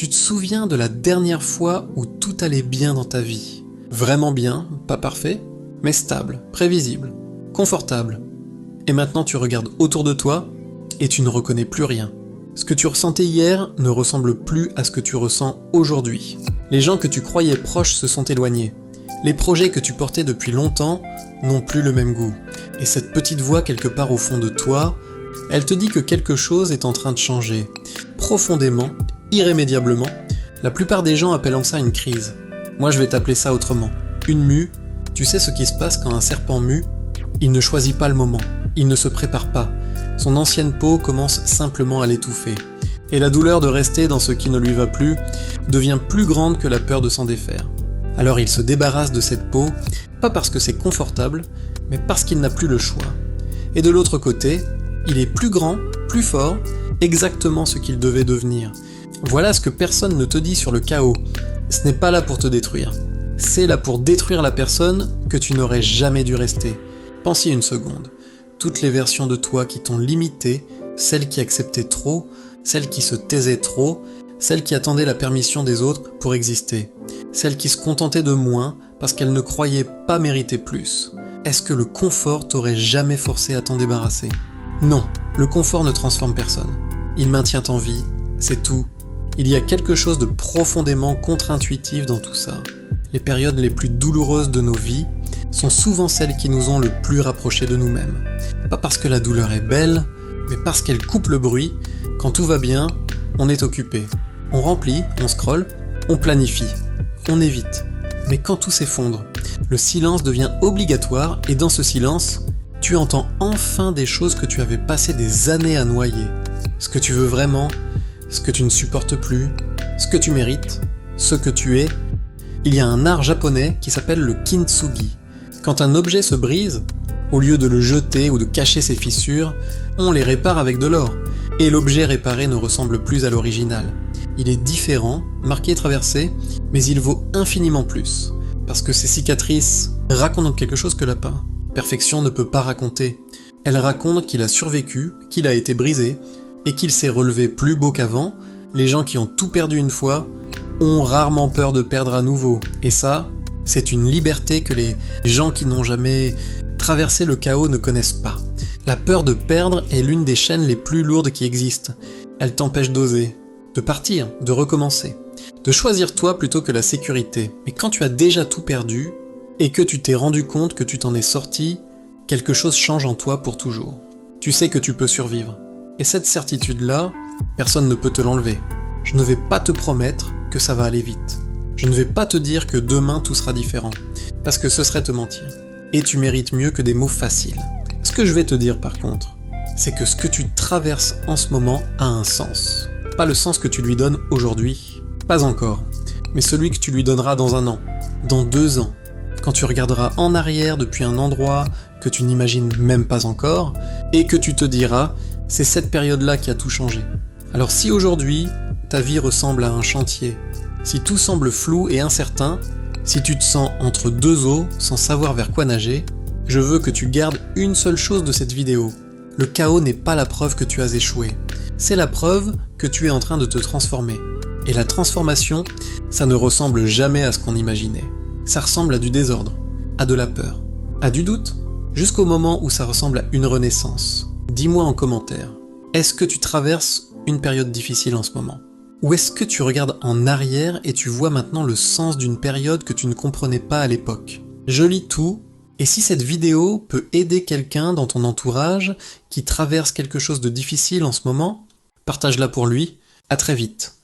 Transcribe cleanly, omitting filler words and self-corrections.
Tu te souviens de la dernière fois où tout allait bien dans ta vie? Vraiment bien, pas parfait, mais stable, prévisible, confortable. Et maintenant tu regardes autour de toi et tu ne reconnais plus rien. Ce que tu ressentais hier ne ressemble plus à ce que tu ressens aujourd'hui. Les gens que tu croyais proches se sont éloignés. Les projets que tu portais depuis longtemps n'ont plus le même goût. Et cette petite voix quelque part au fond de toi, elle te dit que quelque chose est en train de changer. Profondément, irrémédiablement, la plupart des gens appellent ça une crise. Moi je vais t'appeler ça autrement. Une mue, tu sais ce qui se passe quand un serpent mue? Il ne choisit pas le moment, il ne se prépare pas. Son ancienne peau commence simplement à l'étouffer. Et la douleur de rester dans ce qui ne lui va plus devient plus grande que la peur de s'en défaire. Alors il se débarrasse de cette peau, pas parce que c'est confortable, mais parce qu'il n'a plus le choix. Et de l'autre côté, il est plus grand, plus fort, exactement ce qu'il devait devenir. Voilà ce que personne ne te dit sur le chaos. Ce n'est pas là pour te détruire. C'est là pour détruire la personne que tu n'aurais jamais dû rester. Pense-y une seconde. Toutes les versions de toi qui t'ont limité, celles qui acceptaient trop, celles qui se taisaient trop, celles qui attendaient la permission des autres pour exister, celles qui se contentaient de moins parce qu'elles ne croyaient pas mériter plus. Est-ce que le confort t'aurait jamais forcé à t'en débarrasser? Non, le confort ne transforme personne. Il maintient en vie, c'est tout. Il y a quelque chose de profondément contre-intuitif dans tout ça. Les périodes les plus douloureuses de nos vies sont souvent celles qui nous ont le plus rapprochés de nous-mêmes. Pas parce que la douleur est belle, mais parce qu'elle coupe le bruit. Quand tout va bien, on est occupé. On remplit, on scrolle, on planifie, on évite. Mais quand tout s'effondre, le silence devient obligatoire et dans ce silence, tu entends enfin des choses que tu avais passé des années à noyer. Ce que tu veux vraiment, ce que tu ne supportes plus, ce que tu mérites, ce que tu es. Il y a un art japonais qui s'appelle le kintsugi. Quand un objet se brise, au lieu de le jeter ou de cacher ses fissures, on les répare avec de l'or. Et l'objet réparé ne ressemble plus à l'original. Il est différent, marqué et traversé, mais il vaut infiniment plus. Parce que ces cicatrices racontent quelque chose que la perfection ne peut pas raconter. Elle raconte qu'il a survécu, qu'il a été brisé, et qu'il s'est relevé plus beau qu'avant. Les gens qui ont tout perdu une fois ont rarement peur de perdre à nouveau. Et ça, c'est une liberté que les gens qui n'ont jamais traversé le chaos ne connaissent pas. La peur de perdre est l'une des chaînes les plus lourdes qui existent. Elle t'empêche d'oser, de partir, de recommencer, de choisir toi plutôt que la sécurité. Mais quand tu as déjà tout perdu, et que tu t'es rendu compte que tu t'en es sorti, quelque chose change en toi pour toujours. Tu sais que tu peux survivre. Et cette certitude-là, personne ne peut te l'enlever. Je ne vais pas te promettre que ça va aller vite. Je ne vais pas te dire que demain tout sera différent, parce que ce serait te mentir. Et tu mérites mieux que des mots faciles. Ce que je vais te dire par contre, c'est que ce que tu traverses en ce moment a un sens. Pas le sens que tu lui donnes aujourd'hui, pas encore, mais celui que tu lui donneras dans 1 an, dans 2 ans, quand tu regarderas en arrière depuis un endroit que tu n'imagines même pas encore, et que tu te diras, c'est cette période-là qui a tout changé. Alors si aujourd'hui, ta vie ressemble à un chantier, si tout semble flou et incertain, si tu te sens entre 2 eaux sans savoir vers quoi nager, je veux que tu gardes une seule chose de cette vidéo. Le chaos n'est pas la preuve que tu as échoué. C'est la preuve que tu es en train de te transformer. Et la transformation, ça ne ressemble jamais à ce qu'on imaginait. Ça ressemble à du désordre, à de la peur, à du doute, jusqu'au moment où ça ressemble à une renaissance. Dis-moi en commentaire, est-ce que tu traverses une période difficile en ce moment? Ou est-ce que tu regardes en arrière et tu vois maintenant le sens d'une période que tu ne comprenais pas à l'époque? Je lis tout, et si cette vidéo peut aider quelqu'un dans ton entourage qui traverse quelque chose de difficile en ce moment, partage-la pour lui. À très vite.